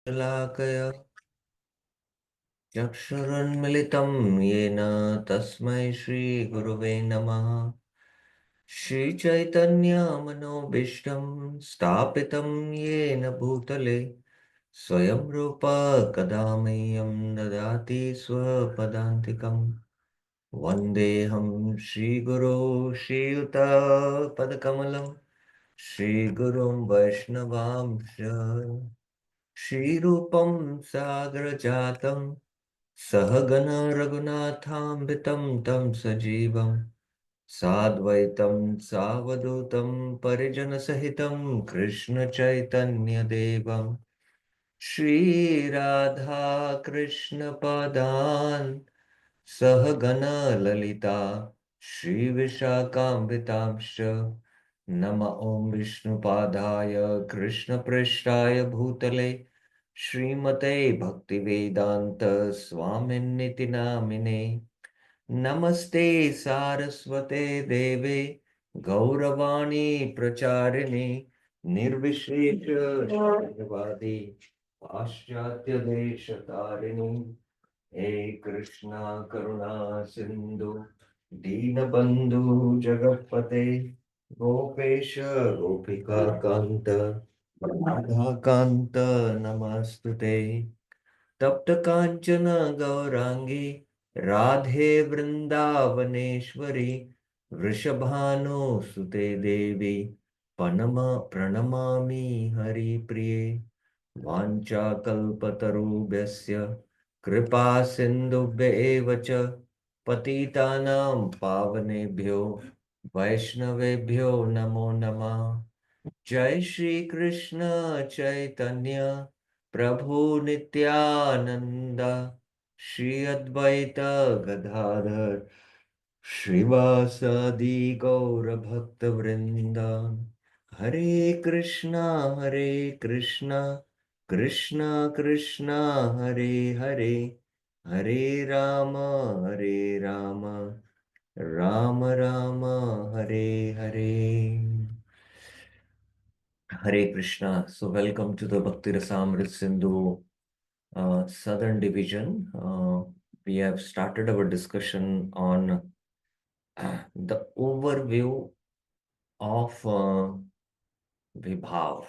शलाकय चक्षुरुन्मिलितं येन तस्मै श्रीगुरुवे नमः। श्रीचैतन्यमनोभीष्टं स्थापितं येन भूतले स्वयं रूप कदा मह्यं ददाति स्वपदान्तिकं। वन्देऽहं श्रीगुरो श्रीयुतपदकमलं श्रीगुरुं वैष्णवांश श्रीरूपं सागरजातं सहगण रघुनाथामृतं तं सजीवं साद्वैतं सावधूतं परिजनसहितं कृष्णचैतन्यदेवं श्रीराधा कृष्णपदान् सहगण ललिता श्रीविशाखान्वितांश्च नम ॐ विष्णुपादाय कृष्णपृष्ठाय भूतले श्रीमते भक्तिवेदान्त स्वामिन्निति नामिने नमस्ते सारस्वते देवे गौरवाणी प्रचारिणे निर्विशेष शून्यवादी पाश्चात्य देश तारिणी हे कृष्णा करुणा सिंधु दीनबंधु जगत्पते गोपेश गोपिका कांत राधा कांत नमस्तुते तप्त कांचन गौरांगी राधे वृंदावनेश्वरी वृषभानुसुते देवी प्रणमामि हरिप्रिये वाञ्छाकल्पतरुभ्यस्य कृपा सिन्धुभ्य एव च पतितानां पावनेभ्यो वैष्णवेभ्यो नमो नमः। जय श्री कृष्ण चैतन्य प्रभु नित्यानंद श्री अद्वैत गदाधर श्रीवासादि गौर भक्त वृंदा हरे Krishna Krishna Krishna Hare Hare Hare Ram Ram Ram Hare Hare Hare Krishna. So, welcome to the Bhakti Rasamrita Sindhu Southern Division. We have started our discussion on the overview of Vibhav.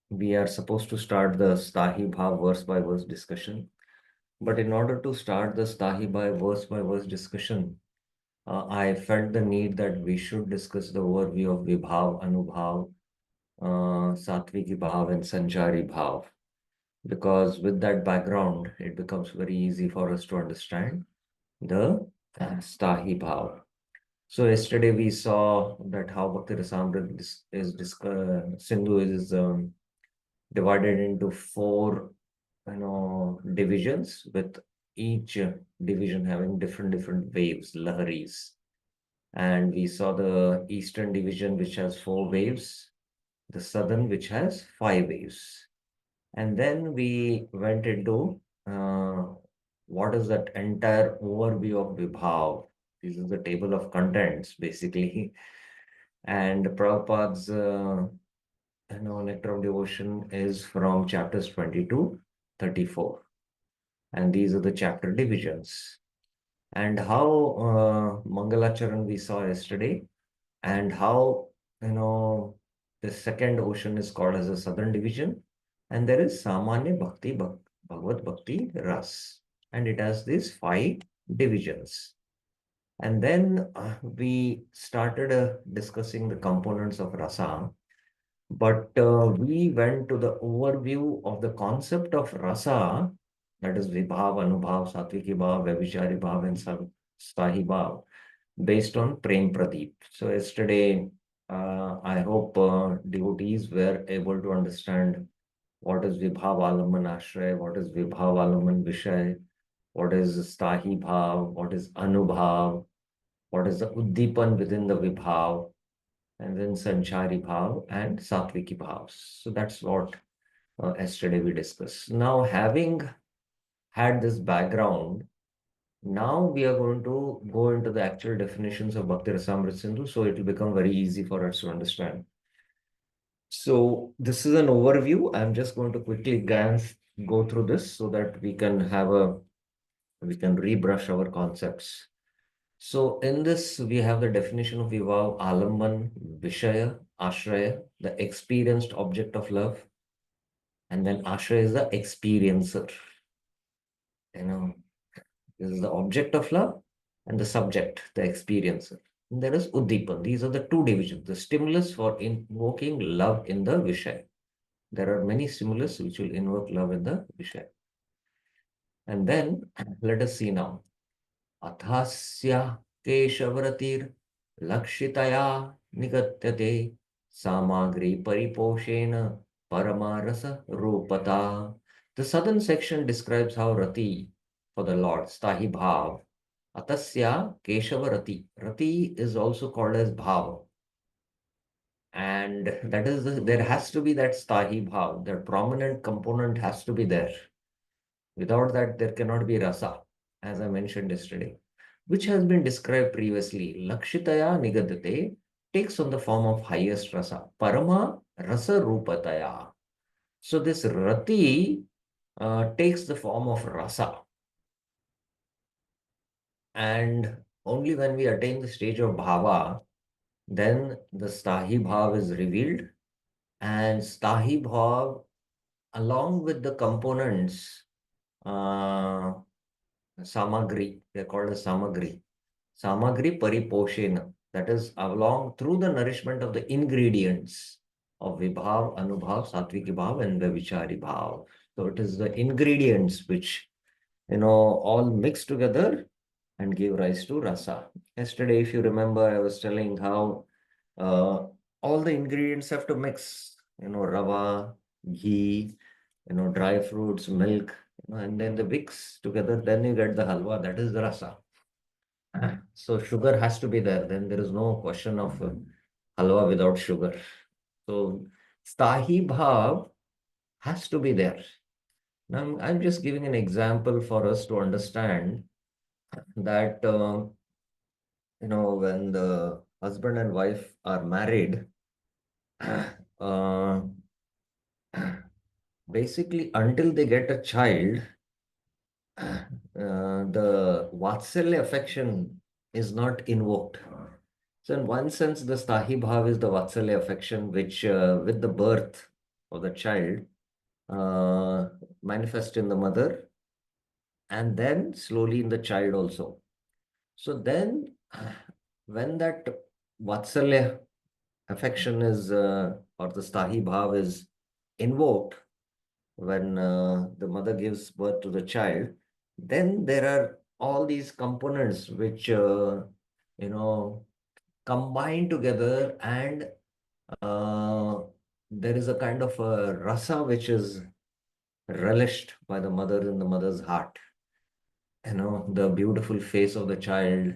We are supposed to start the Stahi Bhav verse by verse discussion. But in order to start the Stahi by verse discussion, I felt the need that we should discuss the overview of Vibhav, Anubhav, Satviki Bhav, and Sanchari Bhav. Because with that background, it becomes very easy for us to understand the Stahi Bhav. So yesterday we saw that how Bhakti Rasamrita Sindhu is divided into four, divisions, with each division having different waves, laharis. And we saw the eastern division, which has four waves, the southern, which has five waves. And then we went into what is that entire overview of Vibhav. This is the table of contents, basically. And Prabhupada's, Nectar of Devotion is from chapters 22, 34. And these are the chapter divisions. And how Mangalacharan we saw yesterday, and how, the second ocean is called as a southern division, and there is Samanya Bhakti, Bhagavad Bhakti Ras, and it has these five divisions. And then we started discussing the components of rasa, but we went to the overview of the concept of rasa, that is Vibhav, Anubhav, Satviki Bhav, Vyabhichari Bhav, and Stahi Bhav, based on Prem Pradeep. So yesterday, I hope devotees were able to understand what is Vibhav Alaman Ashray, what is Vibhav Alaman Vishay, what is Stahi Bhav, what is Anubhav, what is the Uddipan within the Vibhav, and then Sanchari Bhav and Satviki Bhav. So that's what yesterday we discussed. Now, having had this background, now we are going to go into the actual definitions of Bhakti Rasamrita Sindhu, so it will become very easy for us to understand. So this is an overview. I'm just going to quickly go through this so that we can rebrush our concepts. So in this, we have the definition of Vibhav, Alamban, Vishaya, Ashraya, the experienced object of love, and then Ashraya is the experiencer. You know, this is the object of love and the subject, the experiencer. And there is Uddipan. These are the two divisions, the stimulus for invoking love in the Vishaya. There are many stimulus which will invoke love in the Vishaya. And then let us see now. अथास्य केशवरतिर्लक्षितया निगत्यते सामग्री परिपोषेण paramarasa The southern section describes how rati for the Lord, stahi bhav. Atasya keshava rati. Rati is also called as bhav. And that is, there has to be that stahi bhav. That prominent component has to be there. Without that, there cannot be rasa, as I mentioned yesterday, which has been described previously. Lakshitaya nigadate takes on the form of highest rasa. Parama rasa rupataya. So this rati takes the form of rasa. And only when we attain the stage of bhava, then the stahi bhav is revealed. And stahi bhav, along with the components, uh, samagri, they're called as samagri. Samagri pariposhena, that is along through the nourishment of the ingredients of Vibhav, Anubhav, Satviki Bhav, and Vyabhichari Bhav. So it is the ingredients which, all mix together and give rise to rasa. Yesterday, if you remember, I was telling how uh, all the ingredients have to mix, rava, ghee, dry fruits, milk, and then the mix together, then you get the halwa, that is the rasa. So sugar has to be there. Then there is no question of halwa without sugar. So stahi bhav has to be there. Now I'm just giving an example for us to understand that when the husband and wife are married, uh, basically until they get a child, the Vatsalya affection is not invoked. So, in one sense, the Stahi Bhav is the Vatsalya affection, which, with the birth of the child, uh, manifests in the mother and then slowly in the child also. So, then when that Vatsalya affection is, or the Stahi Bhav is invoked, when the mother gives birth to the child, then there are all these components which, you know, combine together, and uh, there is a kind of a rasa which is relished by the mother in the mother's heart. The beautiful face of the child,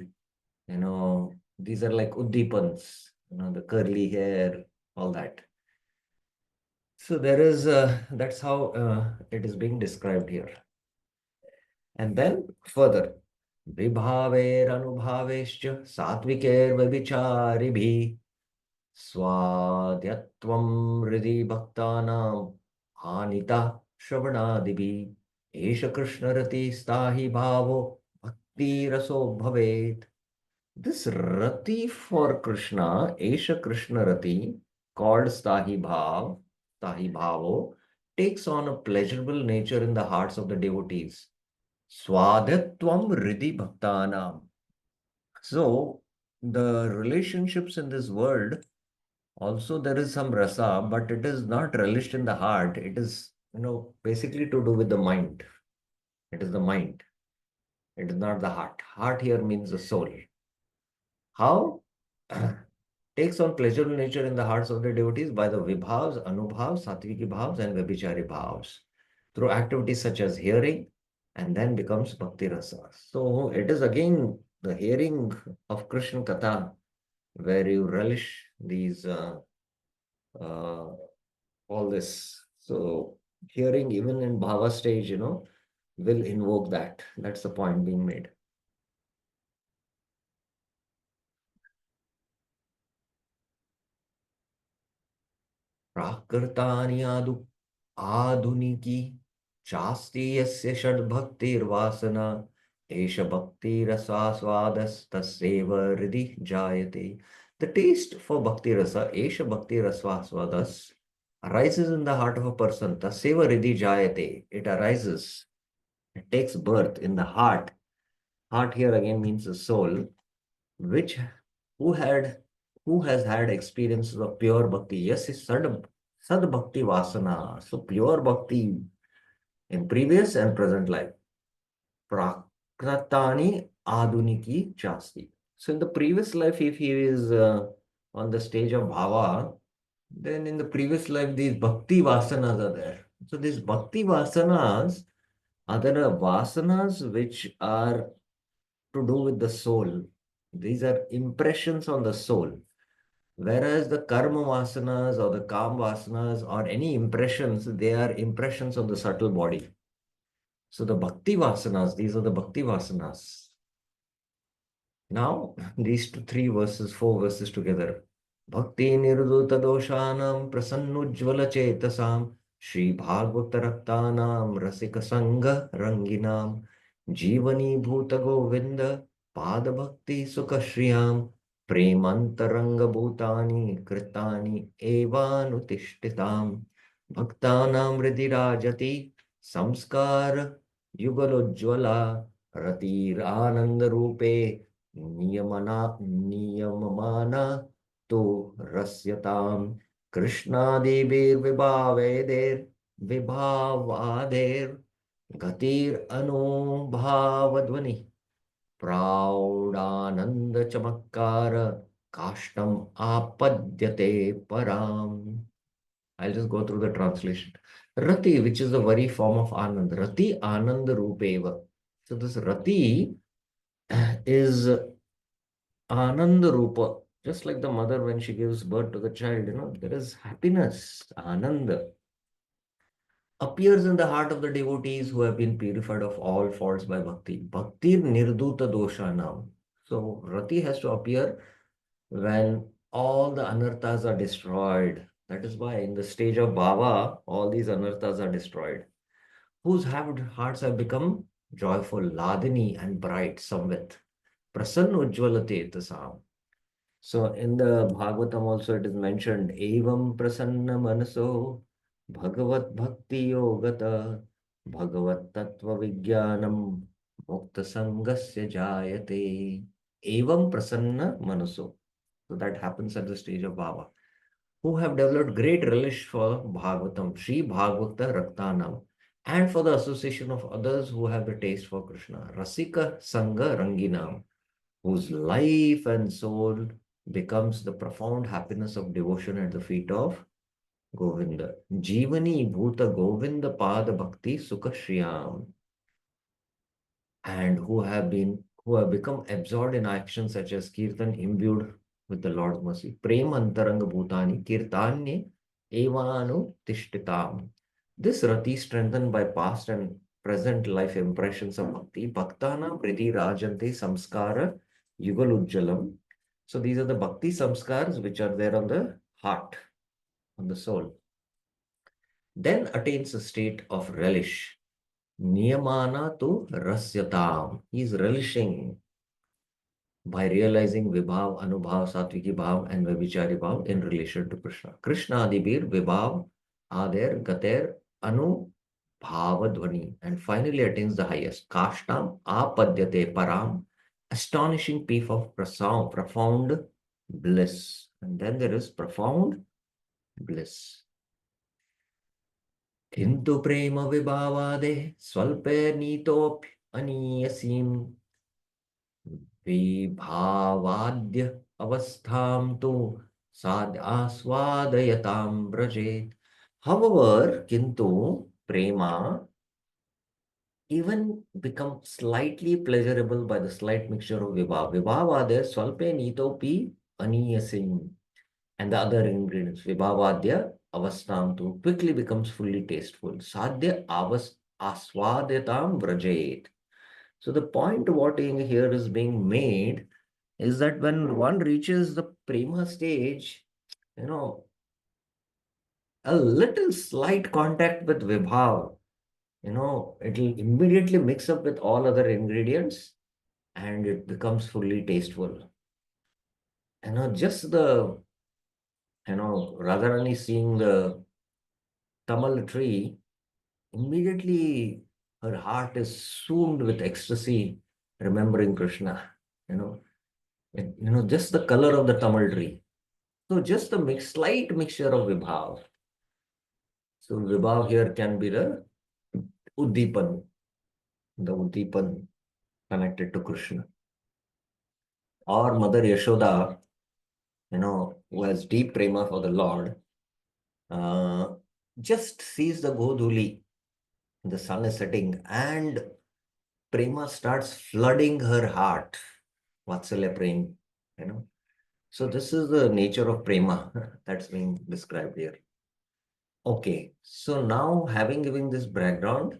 these are like uddipans, the curly hair, all that. So that's how it is being described here. And then further, Vibhaver Anubhavescha Satvikeer Vabhicharibi Swadhyatvam Hridi Bhaktanam Anita Shravanadibi Esha Krishna Rati Stahi Bhavo Bhakti Raso Bhavet. This Rati for Krishna, Esha Krishna Rati, called Stahi Bhavo, takes on a pleasurable nature in the hearts of the devotees. Swadhyatvam Hridi Bhaktanam. So, the relationships in this world, also there is some rasa, but it is not relished in the heart. It is, basically to do with the mind. It is the mind. It is not the heart. Heart here means the soul. How? Takes on pleasurable nature in the hearts of the devotees by the vibhavs, anubhavs, satviki bhavs, and vibhichari bhavs through activities such as hearing, and then becomes bhakti rasa. So it is again the hearing of Krishna Katha where you relish these uh, all this. So hearing even in bhava stage, will invoke that. That's the point being made. प्राकृतानि आधुनिकी चास्ति यस्य षड्भक्तिर्वासना एष भक्तिरसास्वादस्तस्यैव हृदि जायते. The taste for bhakti rasa, esha bhakti rasvasvadas, arises in the heart of a person. Tasyeva hridhi jayate. It arises. It takes birth in the heart. Heart here again means the soul, which who had who has had experiences of pure bhakti. Yes, is sad bhakti vasana. So pure bhakti in previous and present life. Prakratani aduniki chasti. So in the previous life, if he is on the stage of bhava, then in the previous life these bhakti vasanas are there. So these bhakti vasanas are there vasanas which are to do with the soul. These are impressions on the soul. Whereas the karma vasanas or the kam vasanas or any impressions, they are impressions on the subtle body. So the bhakti vasanas, these are the bhakti vasanas. Now, these three verses, four verses together. Bhakti nirduta doshanam prasannujvala chetasam Shri Bhagavata Raktanam Rasika Sangha Ranginam Jivani Bhuta Govinda Pada Bhakti Sukha Shriyam Premantaranga Bhutani Kritani Evanutishtitam Bhaktanam Ridirajati Samskar Yugalojjvala Ratir Rupe नियममाना तो रस्यताम कृष्णादिभिर् विभावेदेर विभावादेर गतिर अनुभावध्वनि प्रौढ़ानंद चमत्कार काष्टम आपद्यते पराम. I'll just go through the translation. Rati, which is the very form of Anand. Rati Anand Rupeva. So this Rati is Ananda Rupa, just like the mother when she gives birth to the child, there is happiness, Ananda, appears in the heart of the devotees who have been purified of all faults by bhakti. Bhakti nirduta doshanam. So Rati has to appear when all the anarthas are destroyed. That is why in the stage of bhava, all these anarthas are destroyed. Whose hearts have become joyful, ladini and bright, samvit. Prasanna ujjvalate tasam. So in the Bhagavatam also it is mentioned, Evam prasanna manaso bhagavat bhakti yogata bhagavat tattva vijnanam mukta sangasya jayate. Evam prasanna manaso. So that happens at the stage of Bhava. Who have developed great relish for Bhagavatam, Sri Bhagavata Raktanam, and for the association of others who have the taste for Krishna. Rasika Sangha Ranginam, whose life and soul becomes the profound happiness of devotion at the feet of Govinda. Jivani Bhuta Govinda Pada Bhakti Sukha Shriyam, and who have become absorbed in actions such as Kirtan imbued with the Lord's mercy. Prem Antaranga Bhutani Kirtanye Evanu Tishtitam. This rati strengthened by past and present life impressions of bhakti. Bhaktana Priti Rajante Samskara Yugalujjalam. So these are the bhakti samskars which are there on the heart, on the soul. Then attains a state of relish. Niyamana tu rasyatam. He is relishing by realizing Vibhav, Anubhav, Satviki Bhav, and Vabhichari Bhav in relation to Krishna. Krishna Adibir, Vibhav, Ader, Gater, Anu, Bhavadvani, and finally attains the highest. Kashtam, Apadyate Param, astonishing peak of profound bliss. And then there is profound bliss. Kintu prema vibhavade swalpe nitopy aniyasim विभावाद्य अवस्थाम तो साध आस्वादयताम ब्रजेत. However, kintu prema even become slightly pleasurable by the slight mixture of vibhav. Vibhavadya swalpe nitopi aniyasim, and the other ingredients. Vibhavadya avastam to quickly becomes fully tasteful. Sadhya aswadatam vrajet. So the point what here is being made is that when one reaches the prema stage, you know, a little slight contact with Vibhav, it'll immediately mix up with all other ingredients and it becomes fully tasteful. Just Radharani seeing the tamal tree, immediately her heart is soothed with ecstasy, remembering Krishna. You know, just the color of the tamal tree. So just a slight mixture of Vibhav. So Vibhav here can be Uddipan, the Uddipan connected to Krishna. Or Mother Yashoda, who has deep prema for the Lord, uh, just sees the Godhuli, the sun is setting, and prema starts flooding her heart. Vatsalya prem, you know. So this is the nature of prema that's being described here. Okay, so now having given this background,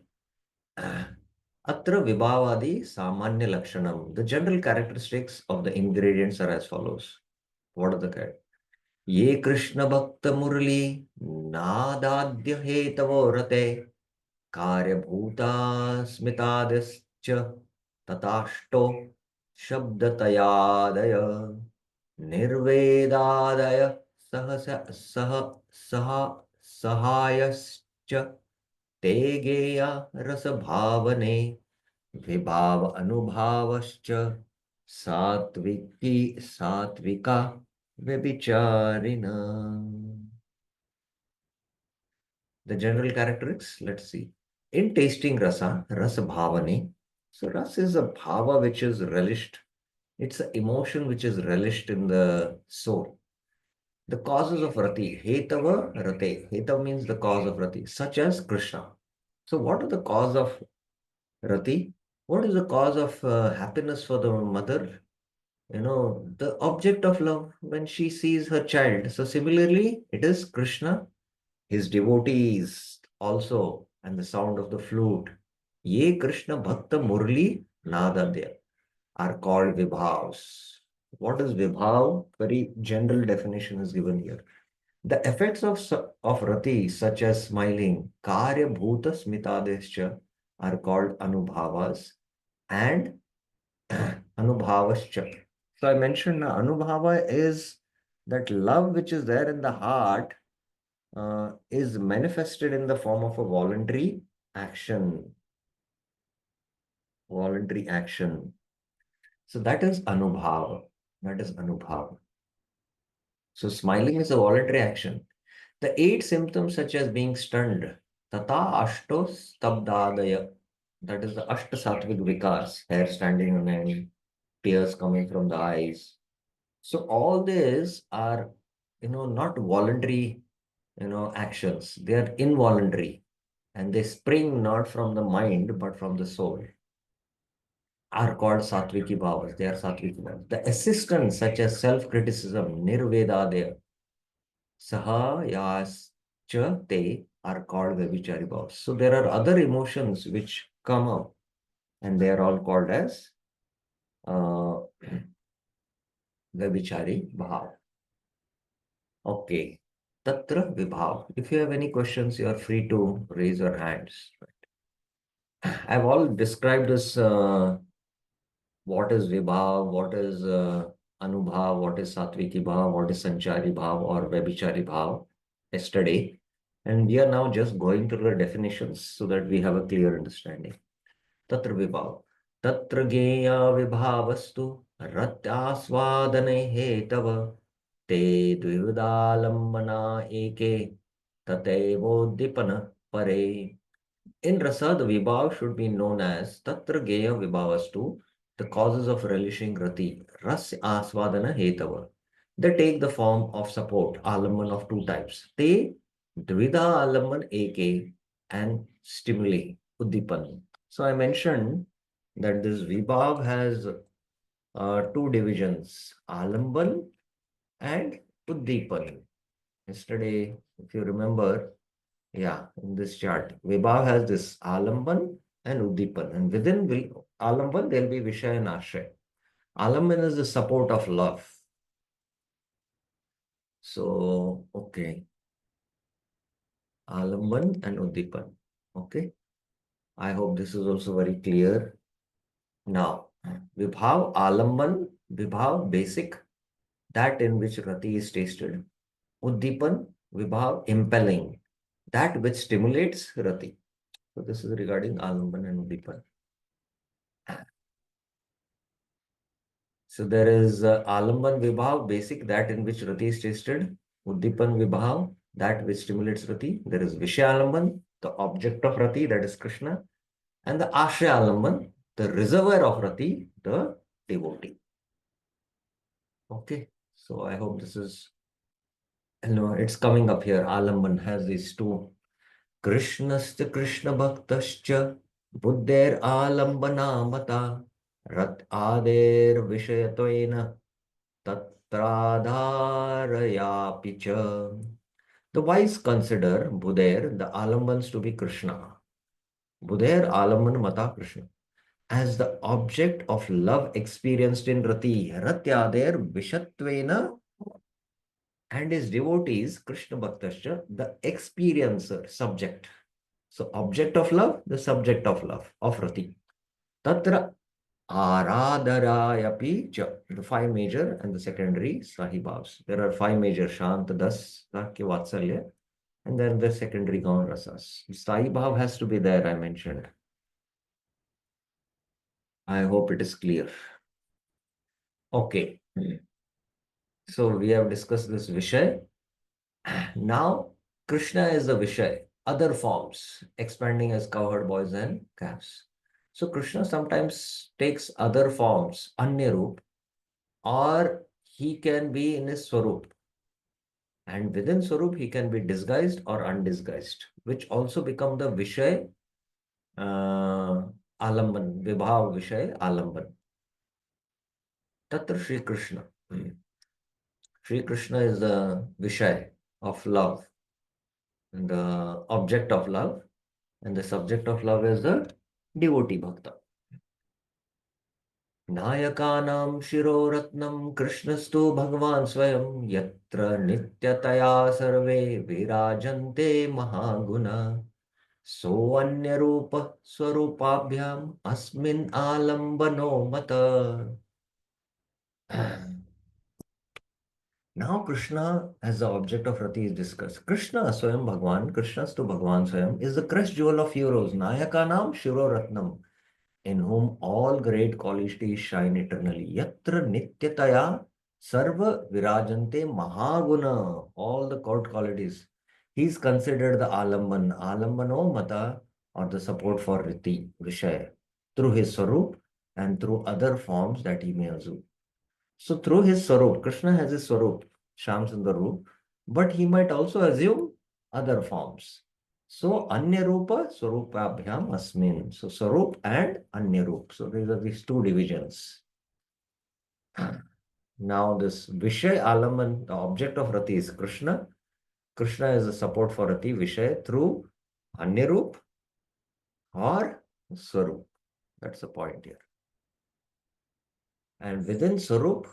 Atra Vibhavadi Samanya Lakshanam. The general characteristics of the ingredients are as follows. What are the characteristics? Ye Krishna Bhakta Murli Nadadya Hetavo Rate Karyabhuta Smitadischa Tatashto Shabdatayadaya Nirvedadaya Sahayascha Te Geya Rasabhavane Vibhav Anubhavascha Satvika Vibicharina. The general characteristics, let's see. In tasting rasa bhavane. So rasa is a bhava which is relished. It's an emotion which is relished in the soul. The causes of rati, hetava rate. Hetava means the cause of rati, such as Krishna. So what are the cause of rati? What is the cause of happiness for the mother? The object of love when she sees her child. So similarly, it is Krishna, his devotees also, and the sound of the flute. Ye Krishna Bhakta Murli Nadadya are called Vibhavs. What is Vibhav? Very general definition is given here. The effects of Rati, such as smiling, Karya Bhuta Smitadescha, are called Anubhavas and Anubhavascha. So I mentioned Anubhava is that love which is there in the heart is manifested in the form of a voluntary action. Voluntary action. So that is Anubhava. That is Anubhava. So smiling is a voluntary action. The 8 symptoms such as being stunned, Tata Ashto Stabdadaya. That is the Ashta Sattvic Vikars, hair standing on end, tears coming from the eyes. So all these are, not voluntary, actions. They are involuntary and they spring not from the mind but from the soul. Are called Satviki Bhavas. They are Satviki Bhavas. The assistants such as self-criticism, Nirvedadaya, Sahayascha Te are called Vyabhichari Bhavas. So there are other emotions which come up and they are all called as uh, Vyabhichari Bhav. Okay. Tatra Vibhav. If you have any questions, you are free to raise your hands. I've all described this what is Vibhav, what is Anubhav, what is Satviki Bhav, what is Sanchari Bhav or Vyabhichari Bhav yesterday. And we are now just going through the definitions so that we have a clear understanding. Tatra Vibhav. Tatra Geya Vibhavastu Ratyasvadane Hetava Te Dvividalambana Eke Tatevodipana Pare. In rasa, the vibhav should be known as tatra geya vibhavastu, the causes of relishing rati, ras asvadana hetava. They take the form of support, alamman of 2 types. Te dvida alamman eke and stimuli, uddipan. So I mentioned that this vibhav has 2 divisions, alamban and uddipan. Yesterday, if you remember, yeah, in this chart, Vibhav has this Alamban and Uddipan. And within Alamban, there'll be Vishaya and Ashray. Alamban is the support of love. So, okay. Alamban and Uddipan. Okay. I hope this is also very clear. Now, Vibhav, Alamban, Vibhav, basic, that in which Rati is tasted. Uddipan, Vibhav, impelling, that which stimulates Rati. So this is regarding Alamban and Uddipan. So there is Alamban Vibhav, basic, that in which Rati is tasted. Uddipan Vibhav, that which stimulates Rati. There is Vishya Alamban, the object of Rati, that is Krishna. And the Ashraya Alamban, the reservoir of Rati, the devotee. Okay. So I hope this is, it's coming up here. Alamban has these two. Krishnascha Krishna Bhaktascha Buddher Alambana Mata Rat Ader Vishayatvaina Tatradharayapicha. The wise consider Buddher, the Alambans, to be Krishna. Buddher Alamban Mata Krishna, as the object of love experienced in Rati. Ratyader Vishatvena, and his devotees, Krishna Bhaktascha, the experiencer, subject. So, object of love, the subject of love, of Rati. Tatra Aradharayapi cha, the five major and the secondary sahibhavs. There are five major, Shant, Das, Sakya, Vatsalya, and then the secondary Gaun Rasas. Sahibhav has to be there, I mentioned. I hope it is clear. Okay. So we have discussed this Vishay. Now, Krishna is the Vishay, other forms, expanding as cowherd boys and calves. So Krishna sometimes takes other forms, Anyarup, or he can be in his Swarup. And within Swarup, he can be disguised or undisguised, which also become the Vishay Alamban, Vibhav Vishay Alamban. Tatra Sri Krishna. Sri Krishna is the Vishay of love, and the object of love, and the subject of love is the devotee bhakta. Nayakanam Shiroratnam Krishnastu Bhagavan Swayam Yatra Nityataya Sarve Virajante Mahaguna Soanyarupa Swarupabhyam Asmin Alambano Mata. Now Krishna as the object of Rati is discussed. Krishna Swayam Bhagwan, Krishnastu Bhagavan Swayam is the crest jewel of heroes. Nayakanam Shiroratnam, in whom all great qualities shine eternally. Yatra nityataya sarva virajante mahaguna, all the court qualities. He is considered the alamban, alambano mata, or the support for riti, vishaya, through his swarup and through other forms that he may assume. So through his swarup, Krishna has his swarup, Sham Sundar Roop, but he might also assume other forms. So Anyarupa Swarupabhyam Asmin. So Swarup and Anyarup. So these are these two divisions. Now this Vishay Alaman, the object of Rati is Krishna. Krishna is a support for Rati Vishay through Anyarup or Swarup. That's the point here. And within Swarup,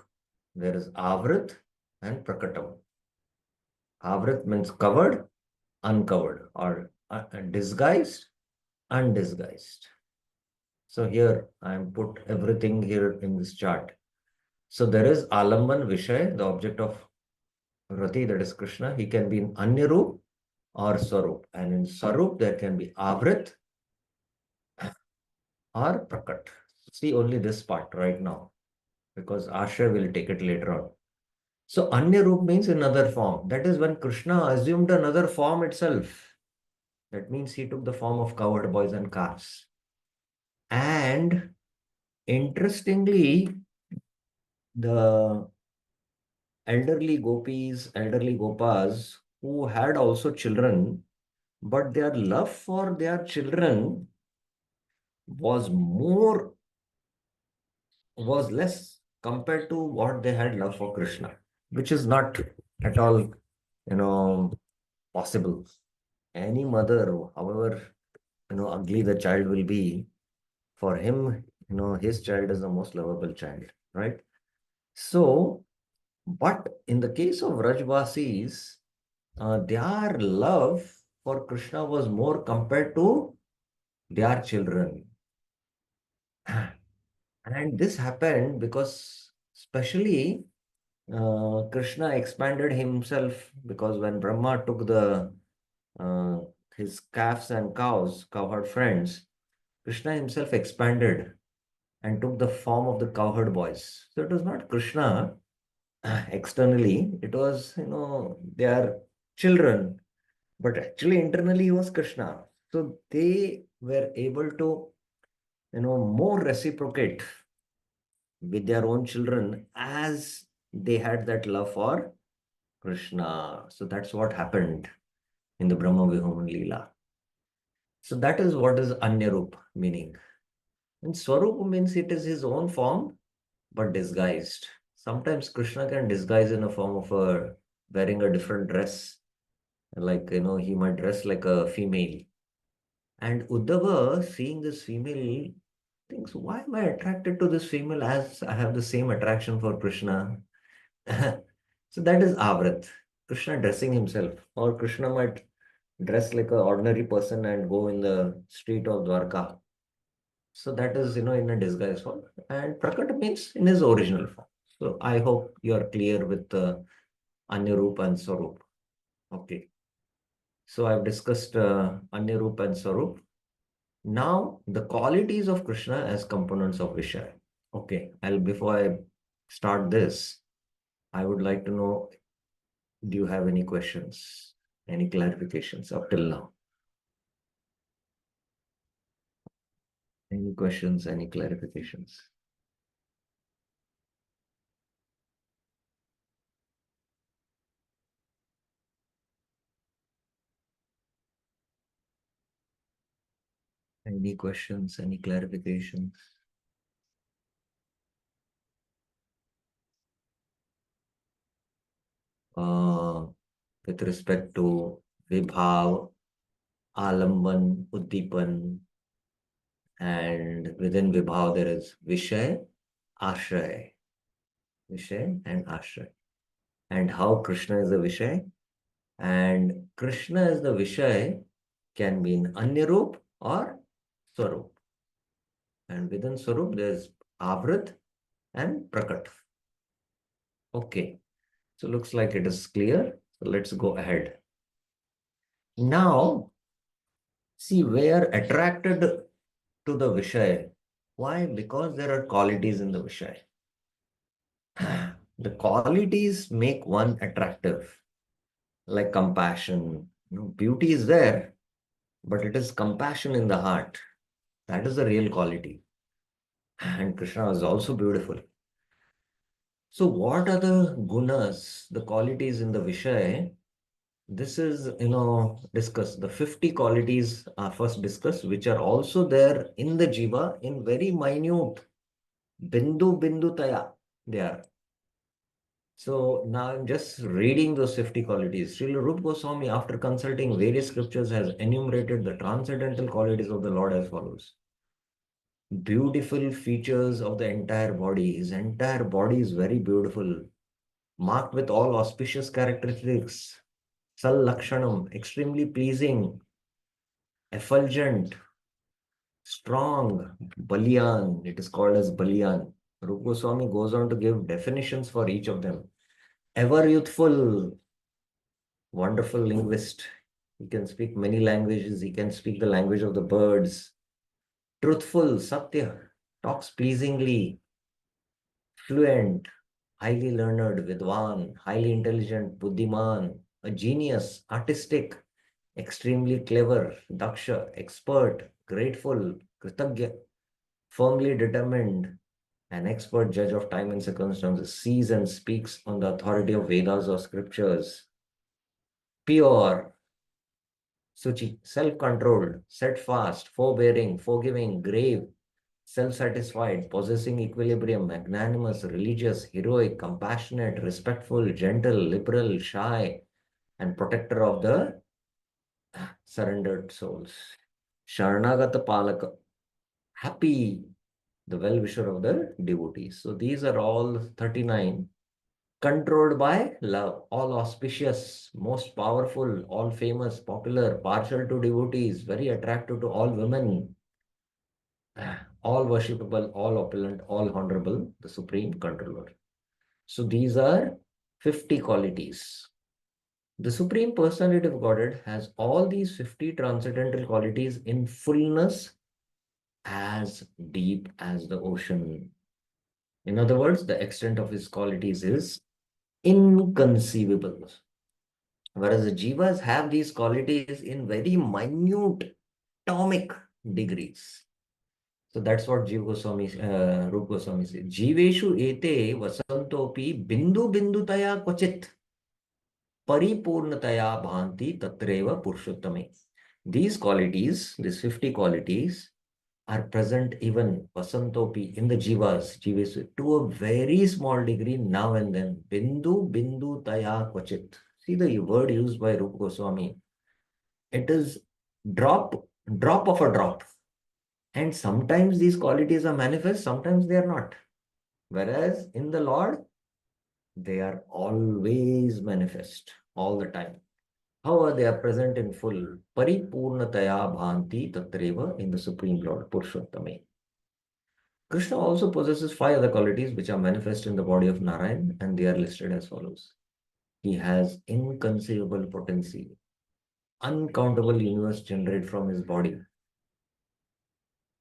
there is Avrit and Prakatam. Avrit means covered, uncovered, or disguised, undisguised. So here I am put everything here in this chart. So there is Alamban Vishay, the object of Rati, that is Krishna. He can be in Anyarup or Swarup. And in Swarup, there can be Avrit or Prakat. See only this part right now, because Asha will take it later on. So Anyarup means another form. That is when Krishna assumed another form itself. That means he took the form of cowherd boys and calves. And interestingly, the elderly gopis, elderly gopas who had also children, but their love for their children was less compared to what they had love for Krishna, which is not at all, possible. Any mother, however, ugly the child will be, for him, his child is the most lovable child, right? So, but in the case of Rajvasis, their love for Krishna was more compared to their children. And this happened because, especially, Krishna expanded himself because when Brahma took the uh, his calves and cows, cowherd friends, Krishna himself expanded and took the form of the cowherd boys. So it was not Krishna externally, it was, their children, but actually internally he was Krishna. So they were able to, more reciprocate with their own children as they had that love for Krishna. So that's what happened in the Brahma Vihuman Leela. So that is what is Anyarup meaning. And Swarup means it is his own form but disguised. Sometimes Krishna can disguise in a form of a wearing a different dress. Like, he might dress like a female. And Uddhava, seeing this female, thinks, why am I attracted to this female as I have the same attraction for Krishna? So that is Avrat, Krishna dressing himself. Or Krishna might dress like an ordinary person and go in the street of Dwarka. So that is, in a disguise form. And Prakat means in his original form. So I hope you are clear with Anyarup and Swarup. Okay. So I've discussed Anyarup and Swarup. Now the qualities of Krishna as components of Vishaya. Okay. Before I start this, I would like to know, do you have any questions? Any clarifications up till now? Any questions? Any clarifications? Any questions? Any clarifications? Uh, with respect to Vibhav, Alamban, Uddipan, and within Vibhav there is Vishay, Ashray. Vishay and Ashray. And how Krishna is the Vishay? And Krishna is the Vishay can be in Anyarup or Swarup. And within Swarup there's Avrit and Prakat. Okay. So looks like it is clear. So let's go ahead. Now, see, we are attracted to the Vishay. Why? Because there are qualities in the Vishay. The qualities make one attractive, like compassion. Beauty is there, but it is compassion in the heart. That is the real quality. And Krishna is also beautiful. So, what are the gunas, the qualities in the Vishay? This is, discussed. The 50 qualities are first discussed, which are also there in the Jiva in very minute, bindu bindu taya. They are. So now I'm just reading those 50 qualities. Srila Rupa Goswami, after consulting various scriptures, has enumerated the transcendental qualities of the Lord as follows. Beautiful features of the entire body. His entire body is very beautiful, marked with all auspicious characteristics. Sal Lakshanam, extremely pleasing, effulgent, strong, Baliyan. It is called as Baliyan. Rupa Goswami goes on to give definitions for each of them. Ever youthful, wonderful linguist. He can speak many languages. He can speak the language of the birds. Truthful, Satya, talks pleasingly, fluent, highly learned, Vidwan, highly intelligent, Buddhiman, a genius, artistic, extremely clever, Daksha, expert, grateful, Kritagya, firmly determined, an expert judge of time and circumstances, sees and speaks on the authority of Vedas or scriptures, pure, Suchi, self-controlled, steadfast, forbearing, forgiving, grave, self-satisfied, possessing equilibrium, magnanimous, religious, heroic, compassionate, respectful, gentle, liberal, shy, and protector of the surrendered souls. Sharanagata Palaka, happy, the well-wisher of the devotees. So these are all 39. controlled by love, all auspicious, most powerful, all famous, popular, partial to devotees, very attractive to all women, all worshipable, all opulent, all honorable, the supreme controller. So these are 50 qualities. The Supreme Personality of Godhead has all these 50 transcendental qualities in fullness, as deep as the ocean. In other words, the extent of his qualities is inconceivable. Whereas the jivas have these qualities in very minute atomic degrees. So that's what Rupa Goswami says. Jiveshu ete vasantopi bindu bindutaya kvachit paripurnataya bhanti tatreva purushottame. These qualities, these 50 qualities, are present even vasantopi in the jivas, to a very small degree now and then. Bindu taya kvachit. See the word used by Rupa Goswami. It is drop, drop of a drop. And sometimes these qualities are manifest, sometimes they are not. Whereas in the Lord, they are always manifest, all the time. However, they are present in full. Paripurnataya bhanti tatreva in the Supreme Lord, Purushottame. Krishna also possesses five other qualities which are manifest in the body of Narayan, and they are listed as follows. He has inconceivable potency, uncountable universe generated from his body.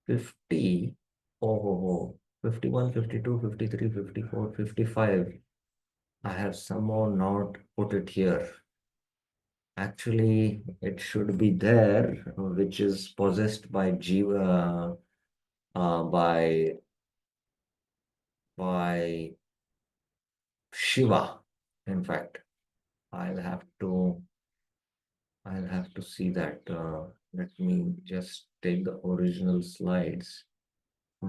50, oh, oh, oh, 51, 52, 53, 54, 55. I have somehow not put it here. Actually, it should be there, which is possessed by Jiva, by Shiva. In fact, I'll have to see that. Let me just take the original slides.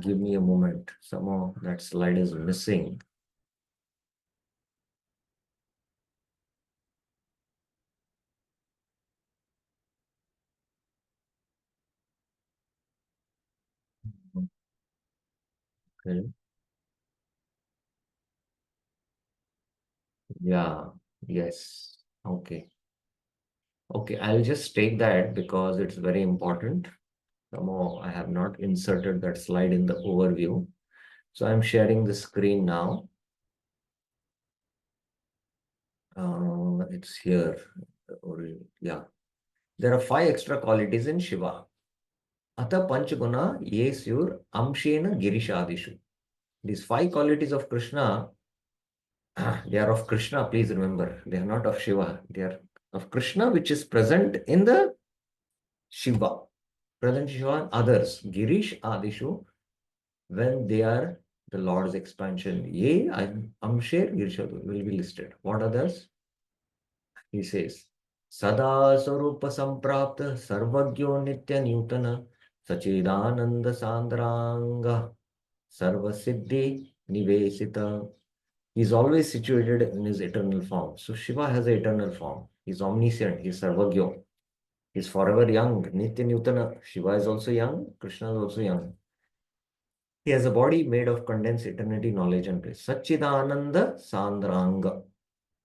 Give me a moment. Somehow that slide is missing. Okay. Yeah. Yes. Okay. Okay. I'll just take that because it's very important. Somehow I have not inserted that slide in the overview. So I'm sharing the screen now. It's here. Yeah. There are five extra qualities in Shiva. Atha Panchguna Yesyur Amshena Girishadishu. These five qualities of Krishna, they are of Krishna, please remember. They are not of Shiva. They are of Krishna, which is present in the Shiva. Present Shiva and others. Girish Adishu, when they are the Lord's expansion. Ye Amsher Girishadu will be listed. What others? He says, Sada Sarupa Samprapta Sarvagyo Nitya Nutana Sachidananda Sandraanga Sarva Siddhi Nivesita. He is always situated in his eternal form. So Shiva has an eternal form. He is omniscient. He is Sarvagyo. He is forever young. Nitya Nutana. Shiva is also young. Krishna is also young. He has a body made of condensed eternity, knowledge, and bliss. Sachidananda Sandraanga.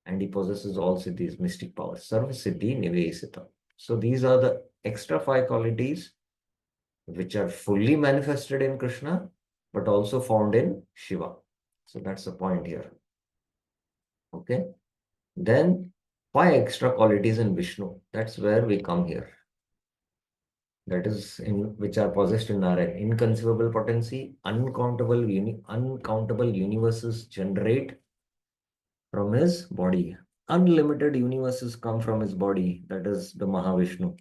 And he possesses also these mystic powers. Sarva Siddhi Nivesita. So these are the extra five qualities which are fully manifested in Krishna, but also found in Shiva. So that's the point here. Okay. Then five extra qualities in Vishnu. That's where we come here. That is in which are possessed in Narayan. Inconceivable potency, uncountable universes generate from his body. Unlimited universes come from his body. That is the Mahavishnu.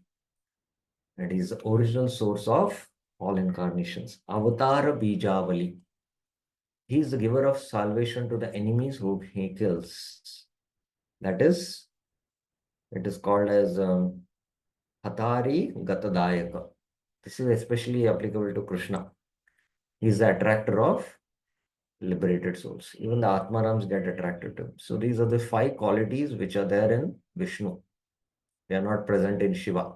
That is the original source of all incarnations. Avatara Bijavali. He is the giver of salvation to the enemies whom he kills. That is, it is called as Hatari Gatadayaka. This is especially applicable to Krishna. He is the attractor of liberated souls. Even the Atmarams get attracted to him. So these are the five qualities which are there in Vishnu. They are not present in Shiva.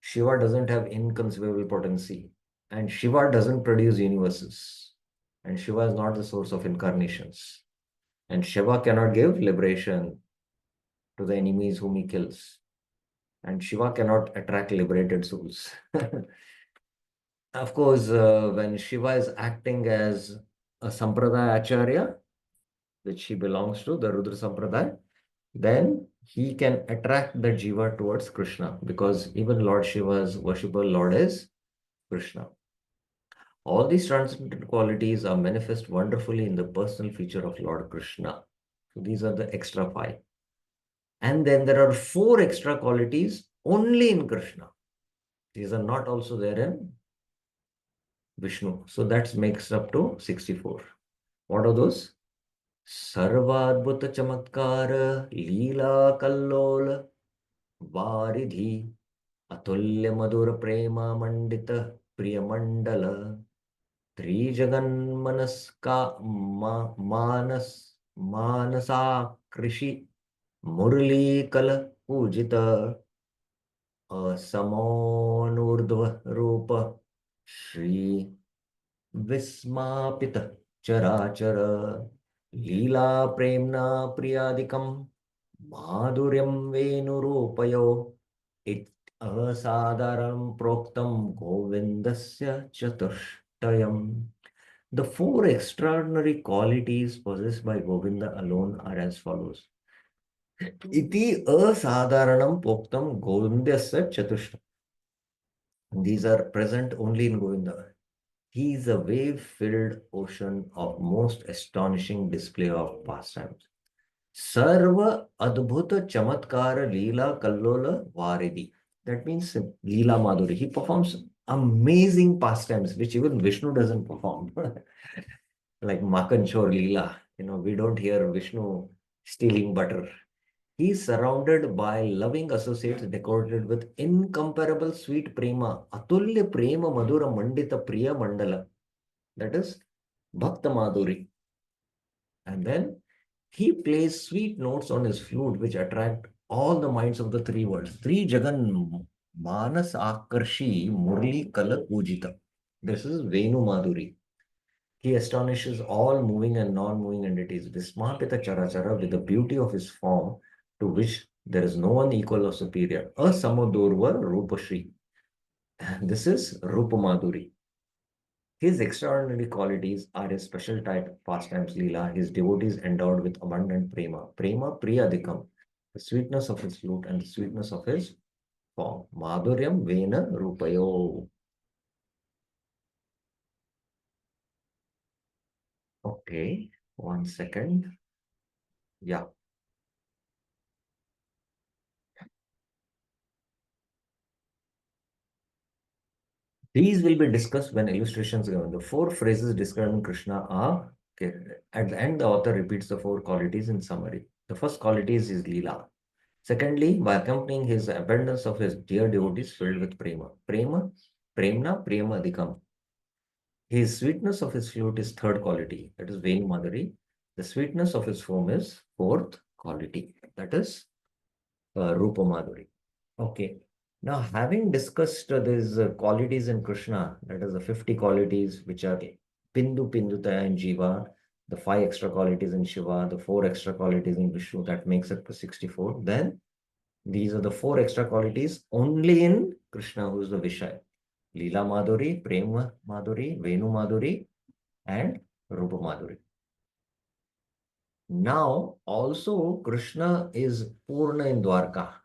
Shiva doesn't have inconceivable potency. And Shiva doesn't produce universes. And Shiva is not the source of incarnations. And Shiva cannot give liberation to the enemies whom he kills. And Shiva cannot attract liberated souls. Of course, when Shiva is acting as a Sampradaya Acharya, which he belongs to, the Rudra Sampradaya, then he can attract the Jiva towards Krishna, because even Lord Shiva's worshipper Lord is Krishna. All these transcendental qualities are manifest wonderfully in the personal feature of Lord Krishna. So these are the extra five. And then there are four extra qualities only in Krishna. These are not also there in Vishnu. So that makes up to 64. What are those? Sarvadbhuta Chamatkara Leela Kallol Varidhi Atulya Madhura Prema Mandita Priyamandala Trijaganmanaska Manasa Krishi Murli Kala Pujita Asamonurdva Rupa Shri Vismapita Charachara Leela Premna Priyadikam Madhuryam Venurupayo It Asadaram Proktam Govindasya Chatushtayam. The four extraordinary qualities possessed by Govinda alone are as follows. Iti Asadaranam Proktam Govindasya Chatushtayam. These are present only in Govinda. He is a wave-filled ocean of most astonishing display of pastimes. Sarva Adbhuta Chamatkara Leela Kallola Varidi. That means Leela Madhuri. He performs amazing pastimes which even Vishnu doesn't perform. Like Makan Chor Leela. We don't hear Vishnu stealing butter. He is surrounded by loving associates decorated with incomparable sweet prema, atulya prema madhura mandita priya mandala. That is Bhakta Madhuri. And then he plays sweet notes on his flute which attract all the minds of the three worlds. Three Jagan Manas Akarshi Murli Kala Pujita. This is Venu Madhuri. He astonishes all moving and non-moving entities. Vismapita Charachara with the beauty of his form to which there is no one equal or superior. Asamodurva Rupashri. This is Rupa Madhuri. His extraordinary qualities are his special type of pastimes Leela, his devotees endowed with abundant prema. Prema Priyadikam, the sweetness of his flute and the sweetness of his form. Madhuryam Vena Rupayo. Okay, 1 second. Yeah. These will be discussed when illustrations are given. The four phrases describing Krishna are, okay, at the end, the author repeats the four qualities in summary. The first quality is his Leela. Secondly, by accompanying his abundance of his dear devotees filled with prema. Prema, premna, prema adhikam. His sweetness of his flute is third quality, that is Venu Madhuri. The sweetness of his form is fourth quality, that is Rupa Madhuri. Okay. Now, having discussed these qualities in Krishna, that is the 50 qualities which are Pindu Pindutaya in Jiva, the 5 extra qualities in Shiva, the 4 extra qualities in Vishnu, that makes it to 64. Then these are the 4 extra qualities only in Krishna, who is the Vishaya. Leela Madhuri, Prema Madhuri, Venu Madhuri, and Rupa Madhuri. Now, also Krishna is Purna in Dwarka.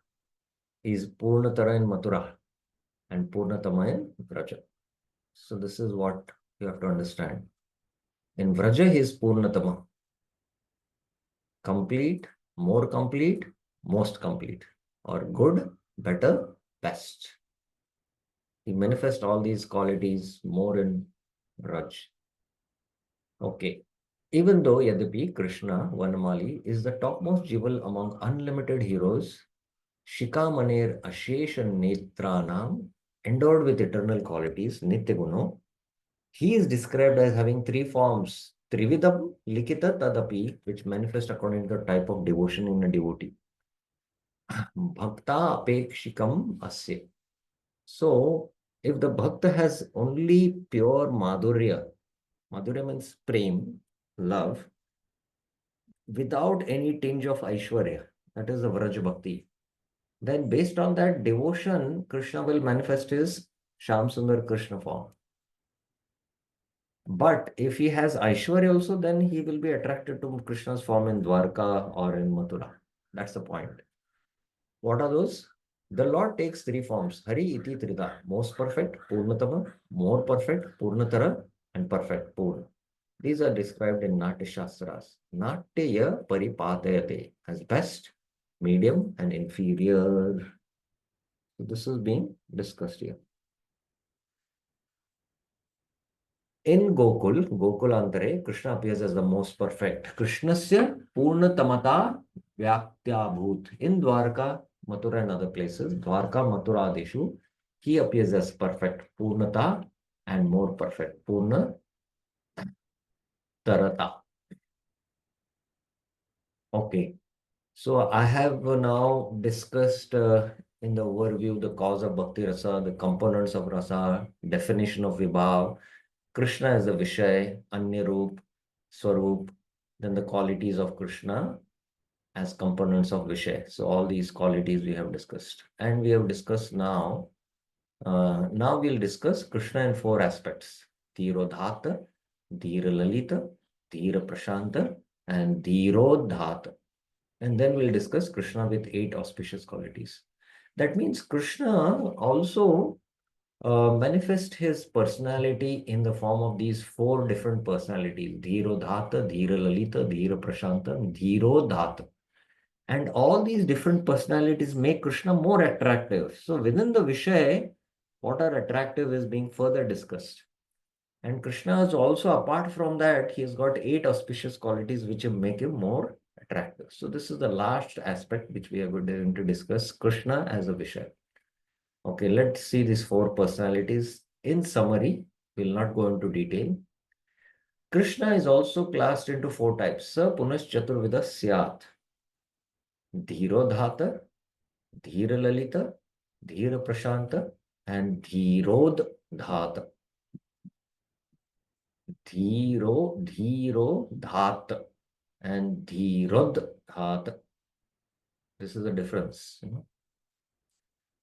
He is Purnatara in Mathura and Purnatama in Vraja. So this is what you have to understand. In Vraja, he is Purnatama. Complete, more complete, most complete. Or good, better, best. He manifests all these qualities more in Raj. Okay. Even though Yadapi, Krishna, Vanamali, is the topmost jewel among unlimited heroes, Shikamaner Ashesha Netranam, endowed with eternal qualities, Nityaguno, he is described as having 3 forms, Trividam, Likita, Tadapi, which manifest according to the type of devotion in a devotee. Bhakta Apekshikam Asya. So, if the Bhakta has only pure Madhurya, Madhurya means prem, love, without any tinge of Aishwarya. That is the Vraj Bhakti. Then based on that devotion, Krishna will manifest his Sham Sundar Krishna form. But if he has Aishwarya also, then he will be attracted to Krishna's form in Dwarka or in Mathura. That's the point. What are those? The Lord takes three forms. Hari iti trida. Most perfect, Purnatama, more perfect, Purnatara, and perfect, Purna. These are described in Natya Shastras. Natya paripatayate as best, medium, and inferior. So this is being discussed here. In Gokulantare, Krishna appears as the most perfect. Krishnasya Purnatamata Vyaktyabhut. In Dwarka, Mathura and other places, Dwarka, Mathura Adeshu, he appears as perfect. Purnata and more perfect. Purna Tarata. Okay. So I have now discussed in the overview the cause of Bhakti Rasa, the components of Rasa, definition of Vibhav, Krishna as a Vishay, Anyarup, Swarup, then the qualities of Krishna as components of Vishay. So all these qualities we have discussed. And we have discussed now we'll discuss Krishna in four aspects. Dhirodhata, Dhira Lalita, Dhira Prashanta, and Dhirodhata. And then we'll discuss Krishna with 8 auspicious qualities. That means Krishna also manifest his personality in the form of these 4 different personalities: Dhirodhata, Dhira Lalita, Dhira Prashanta, and Dhirodhata. And all these different personalities make Krishna more attractive. So within the Vishay, what are attractive is being further discussed. And Krishna is also, apart from that, he has got 8 auspicious qualities which make him more attractive. So this is the last aspect which we are going to discuss, Krishna as a Vishay. Okay, let's see these 4 personalities. In summary, we'll not go into detail. Krishna is also classed into 4 types. Sa Punas Chaturvida Syat. Dhirodhata, Dhira Lalita, Dhira Prashanta, and Dhirodhata. Dhirodhata and Dhirodhata. This is the difference.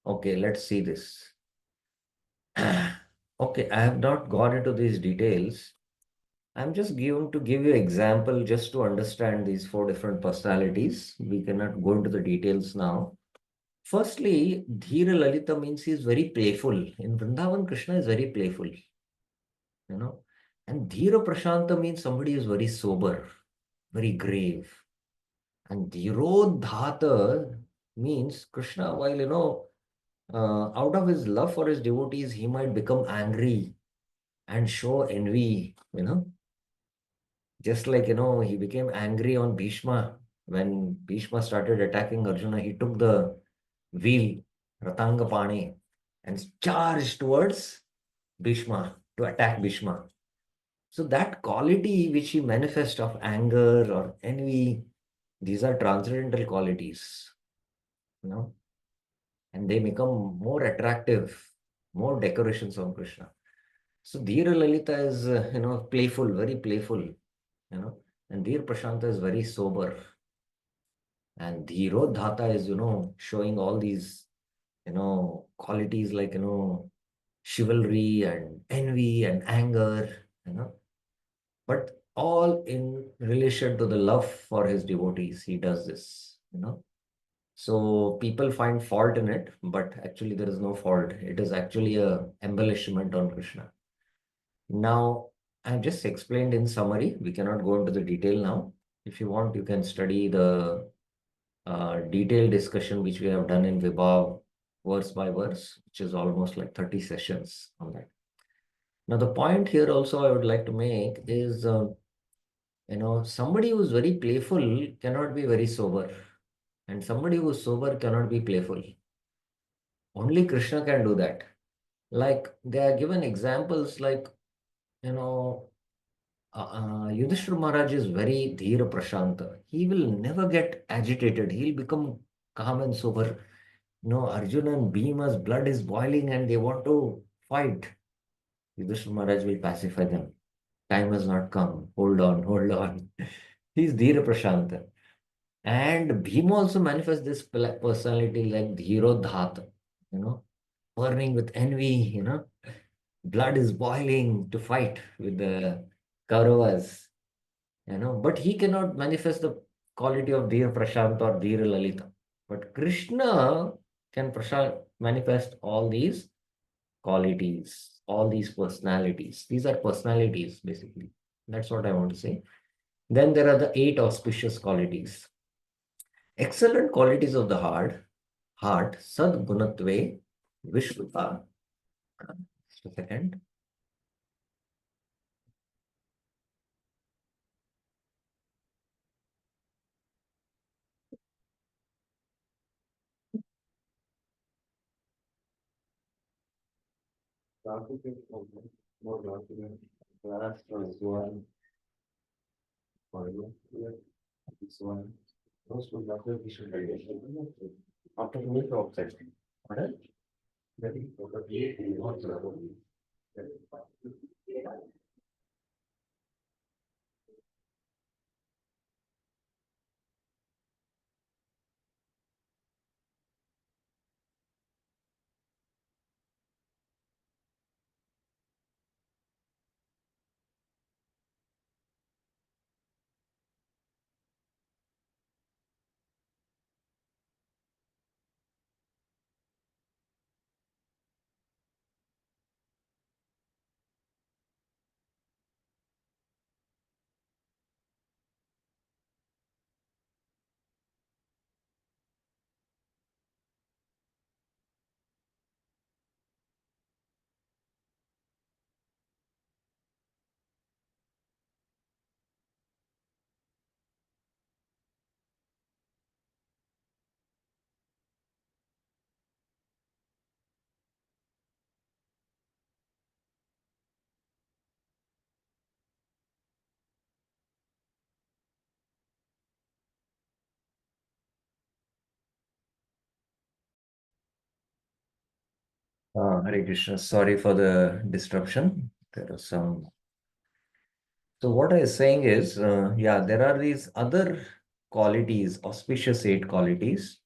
Okay, let's see this. Okay, I have not gone into these details. I'm just going to give you example just to understand these 4 different personalities. We cannot go into the details now. Firstly, Dhira Lalita means he is very playful. In Vrindavan, Krishna is very playful. And Dhira Prashanta means somebody is very sober, very grave. And Dhirodhata means Krishna, while, out of his love for his devotees, he might become angry and show envy. Just like, he became angry on Bhishma. When Bhishma started attacking Arjuna, he took the wheel, Ratanga Pani, and charged towards Bhishma to attack Bhishma. So that quality which he manifests of anger or envy, these are transcendental qualities, and they become more attractive, more decorations of Krishna. So Dhira Lalita is, playful, very playful, and Dhir Prashanta is very sober. And Dhirodhata is, showing all these, qualities like, chivalry and envy and anger. But all in relation to the love for his devotees, he does this. So people find fault in it, but actually there is no fault. It is actually a embellishment on Krishna. Now, I've just explained in summary. We cannot go into the detail now. If you want, you can study the detailed discussion which we have done in Vibhav verse by verse, which is almost like 30 sessions on that. Now, the point here also I would like to make is, somebody who is very playful cannot be very sober. And somebody who is sober cannot be playful. Only Krishna can do that. Like they are given examples like, Yudhishthira Maharaj is very Dhira Prashanta. He will never get agitated. He'll become calm and sober. Arjuna and Bhima's blood is boiling and they want to fight. Yudhishthira Maharaj will pacify them. Time has not come. Hold on, hold on. He's Dhira Prashanta. And Bhima also manifests this personality like Dhirodhat, you know, burning with envy, blood is boiling to fight with the Kauravas, but he cannot manifest the quality of Dhir Prashant or Dhir Lalita. But Krishna can manifest all these qualities, all these personalities. These are personalities, basically. That's what I want to say. Then there are the eight auspicious qualities. Excellent qualities of the heart, Sad Gunatve, Vishruta. Just a second. After me, outside. Alright? Hare Krishna. Sorry for the disruption. There was some. So what I was saying is, yeah, there are these other qualities, auspicious eight qualities,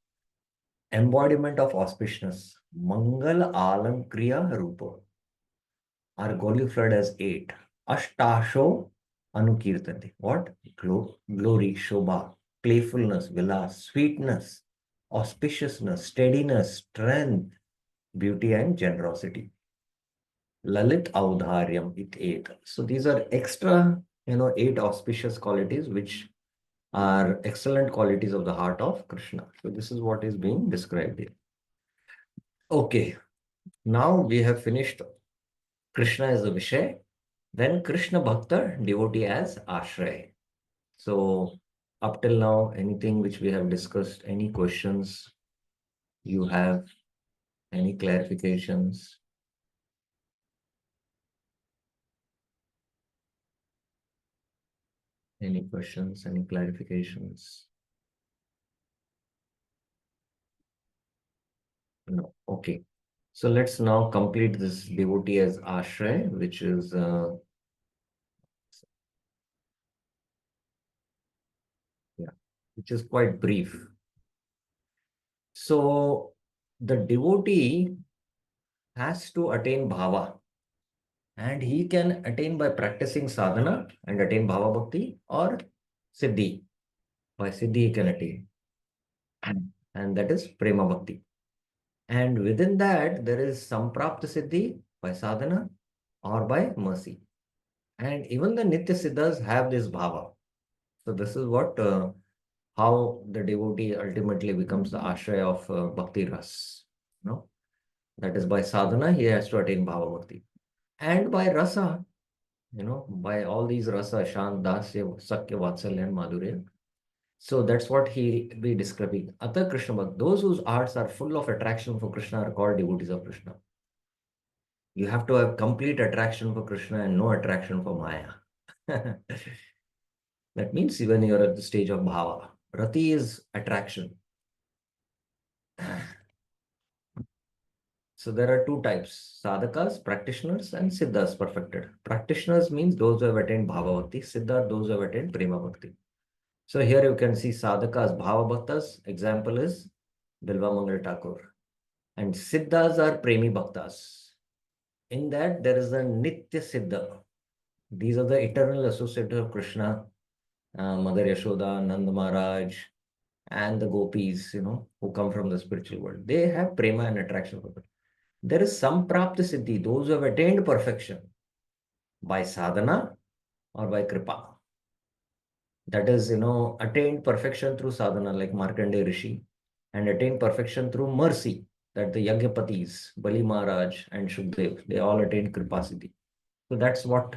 embodiment of auspiciousness. Mangal Alam Kriya Rupa are glorified as eight. Ashtasho Anukirtati. What? Glory, Shobha, playfulness, vilas, sweetness, auspiciousness, steadiness, strength, beauty, and generosity. Lalit Audharyam it eight. So these are extra, eight auspicious qualities which are excellent qualities of the heart of Krishna. So this is what is being described here. Okay, now we have finished Krishna as a Vishay, then Krishna Bhakta, devotee as Ashray. So up till now, anything which we have discussed, any questions you have, any clarifications? Any questions, any clarifications? No. Okay. So let's now complete this devotee as Ashray, which is yeah, which is quite brief. So the devotee has to attain bhava, and he can attain by practicing sadhana and attain bhava bhakti, or siddhi. By siddhi he can attain, and that is prema bhakti. And within that there is samprapta siddhi by sadhana or by mercy. And even the nitya siddhas have this bhava. So this is what how the devotee ultimately becomes the ashray of bhakti ras. No, that is by sadhana he has to attain bhava bhakti, and by rasa, by all these rasa, shant, dasya, sakya, vatsalya, and madhurya. So that's what he be describing. Atha Krishna Bhakt, those whose hearts are full of attraction for Krishna are called devotees of Krishna. You have to have complete attraction for Krishna and no attraction for Maya. That means even you're at the stage of bhava. Rati is attraction. So there are two types, sadhakas, practitioners, and siddhas, perfected. Practitioners means those who have attained bhava bhakti. Siddha are those who have attained prema bhakti. So here you can see sadhakas, bhava bhaktas. Example is Bilva Mangal Thakur. And siddhas are premi bhaktas. In that there is a nitya siddha. These are the eternal associates of Krishna, Mother Yashoda, Nand Maharaj, and the gopis, who come from the spiritual world. They have prema and attraction for them. There is samprapta siddhi, those who have attained perfection by sadhana or by kripa. That is, attained perfection through sadhana, like Markandeya Rishi, and attained perfection through mercy, that the Yagyapatis, Bali Maharaj and Shukdev, they all attained kripa siddhi. So that's what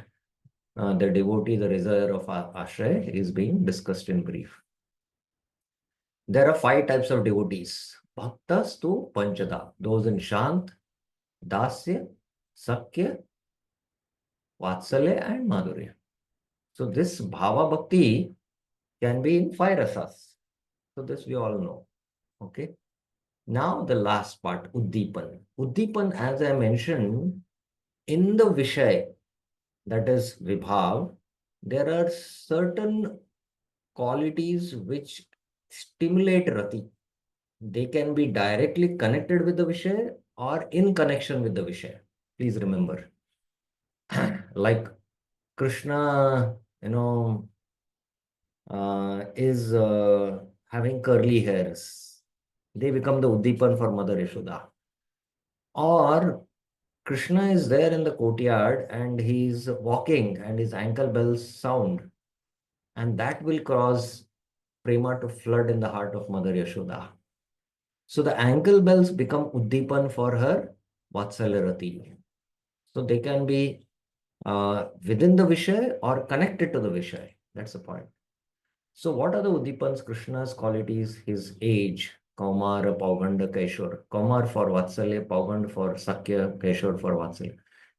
the devotee, the desire of Ashraya, is being discussed in brief. There are 5 types of devotees. Bhaktas to Panchada, those in Shant, Dasya, Sakya, Vatsalya, and Madhurya. So this Bhava Bhakti can be in 5 rasas. So this we all know. Okay. Now the last part, Uddipan. Uddipan, as I mentioned, in the Vishay, that is Vibhav, there are certain qualities which stimulate Rati. They can be directly connected with the Vishay or in connection with the Vishay. Please remember. Like Krishna, is having curly hairs. They become the Uddipan for Mother Yashoda. Or Krishna is there in the courtyard and he's walking and his ankle bells sound. And that will cause prema to flood in the heart of Mother Yashoda. So the ankle bells become Uddipan for her Vatsalarati. So they can be within the Vishay or connected to the Vishay. That's the point. So what are the Uddipans? Krishna's qualities, his age, Kaumara, Pauganda, Kaishor. Kaumar for Vatsalya, Pauganda for Sakya, Kaishor for Vatsalya.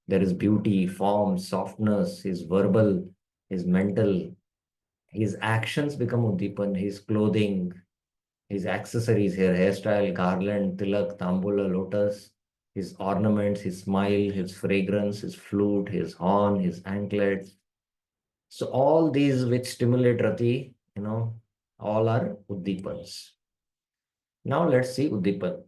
There is beauty, form, softness, his verbal, his mental, his actions become Uddipan, his clothing, his accessories here, hairstyle, garland, tilak, tambula, lotus, his ornaments, his smile, his fragrance, his flute, his horn, his anklets. So all these which stimulate Rati, all are Uddipans. Now let's see Uddipan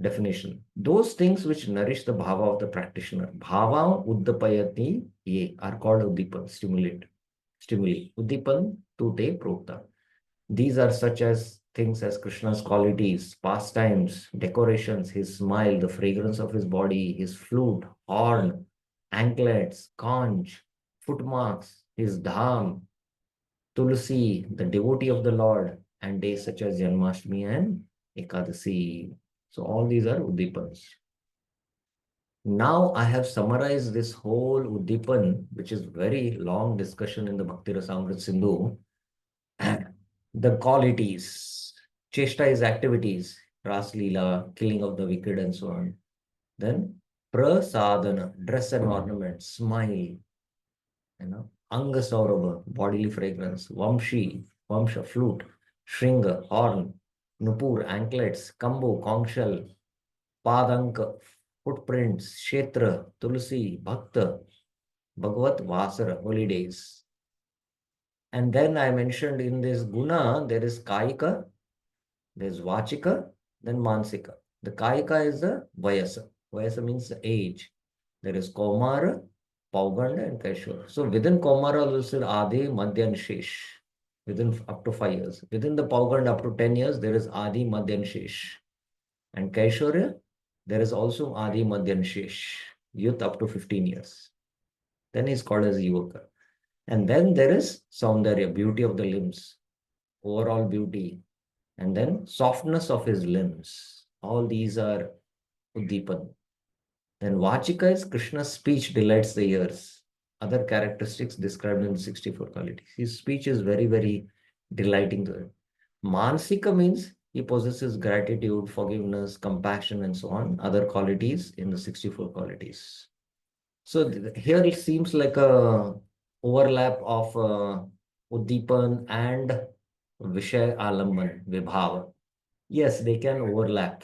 definition. Those things which nourish the bhava of the practitioner. Bhava uddapayati ye are called Uddipan, stimuli. Uddipan tu te prokta. These are such as things as Krishna's qualities, pastimes, decorations, his smile, the fragrance of his body, his flute, horn, anklets, conch, footmarks, his dham, Tulsi, the devotee of the Lord, and days such as Janmashtami and Ekadasi. So all these are Uddipans. Now I have summarized this whole Uddipan, which is very long discussion in the Bhakti Rasamrita Sindhu. The qualities, Cheshta is activities, Ras Leela, killing of the wicked and so on. Then Prasadana, dress and ornament, smile, Anga Saurabha, bodily fragrance, Vamsha, flute, Shringa, horn, Nupur, anklets, Kambu, conch shell, Padanka, footprints, Kshetra, Tulsi, Bhakta, Bhagavat, Vasara, holy days. And then I mentioned in this guna, there is Kaika, there is Vachika, then Mansika. The Kaika is the Vayasa. Vayasa means the age. There is Kaumara, Pauganda, and Kaishwara. So within Kaumara, also Adi, Madhya, and Shesh. Within up to 5 years. Within the Pauganda, up to 10 years, there is Adi, Madhya, and Shesh. And Kaishwarya, there is also Adi, Madhya, and Shesh. Youth up to 15 years. Then he's called as Yuvaka. And then there is Saundarya, beauty of the limbs, overall beauty. And then softness of his limbs. All these are Uddipan. Then Vachika is Krishna's speech delights the ears. Other characteristics described in the 64 qualities. His speech is very, very delighting to him. Mansika means he possesses gratitude, forgiveness, compassion, and so on. Other qualities in the 64 qualities. So here it seems like a overlap of Uddipan and Vishay Alamban, Vibhav. Yes, they can overlap.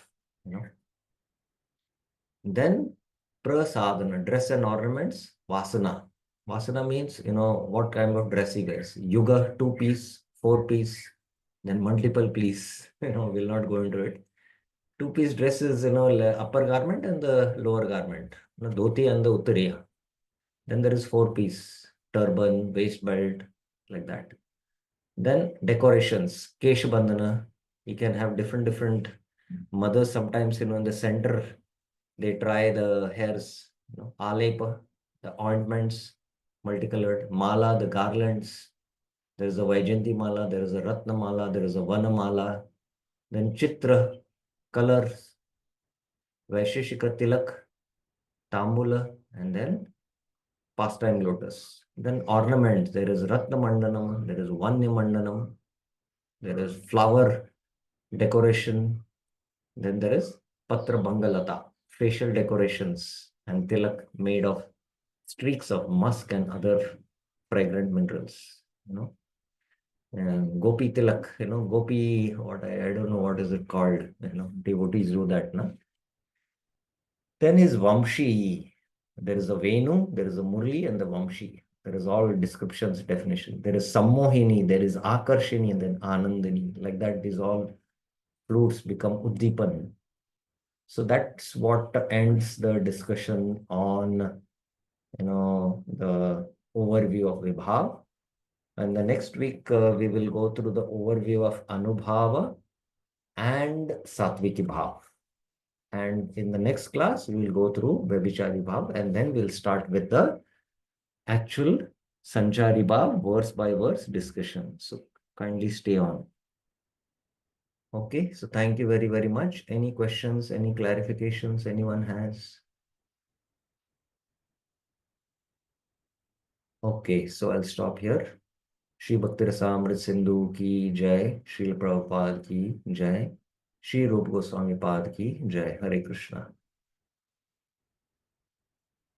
Then prasadana, dress and ornaments, vasana. Vasana means, what kind of dress he wears. Yuga, two-piece four-piece, then multiple piece. We'll not go into it. Two-piece dress is, upper garment and the lower garment. Dhoti and the uttariya. Then there is four-piece, turban, waist belt, like that. Then decorations, kesh bandhana. You can have different mothers sometimes, in the center, they try the hairs, alepa, the ointments, multicolored, mala, the garlands. There is a Vaijayanti mala, there is a Ratna mala, there is a Vana mala, then Chitra, colors, Vaisheshika tilak, Tambula, and then pastime lotus. Then ornaments, there is Ratna Mandanam, there is Vanya Mandanam, there is flower decoration, then there is Patra Bangalata, facial decorations, and tilak made of streaks of musk and other fragrant minerals. Gopi tilak, Gopi, what I don't know what is it called. Devotees do that, no? Then is Vamshi. There is a Venu, there is a Murli, and the Vamshi. There is all descriptions, definition. There is Sammohini, there is Akarshini, and then Anandini. Like that, these all flutes become Uddipan. So that's what ends the discussion on, the overview of Vibhav. And the next week, we will go through the overview of Anubhava and Satviki Bhav. And in the next class, we will go through Vyabhichari Bhav, and then we'll start with the actual Sanchari Bhav, verse by verse discussion. So kindly stay on. Okay, so thank you very, very much. Any questions, any clarifications anyone has? Okay, so I'll stop here. Shri Bhakti Rasamrita Sindhu ki jai, Srila Prabhupada ki jai, Shri Rupa Goswami Pad ki jai. Hare Krishna.